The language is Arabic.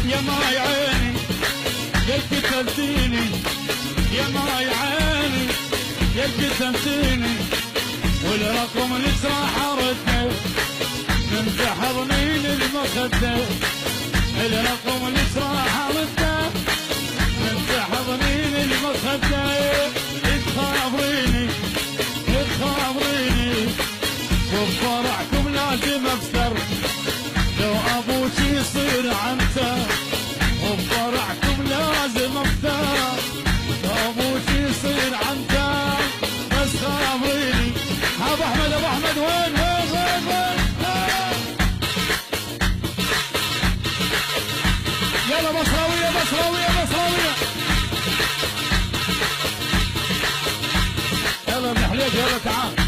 يا ماي عيني يا قتلتيني، يا ماي عيني يا قتلتيني، والرقم اللي راح ارده من تحضنين المخده، الرقم اللي راح ارده من تحضنين المخده، تخابريني تخابريني وبفرحكم لازم افطر، لو ابوك يصير عنته وبفرحكم لازم افطر، لو ابوك يصير عنته بس خابريني. ابو احمد ابو احمد وين وين وين وين؟ يلا بصراويه بصراويه بصراويه، يلا ابن حليب يلا تعال.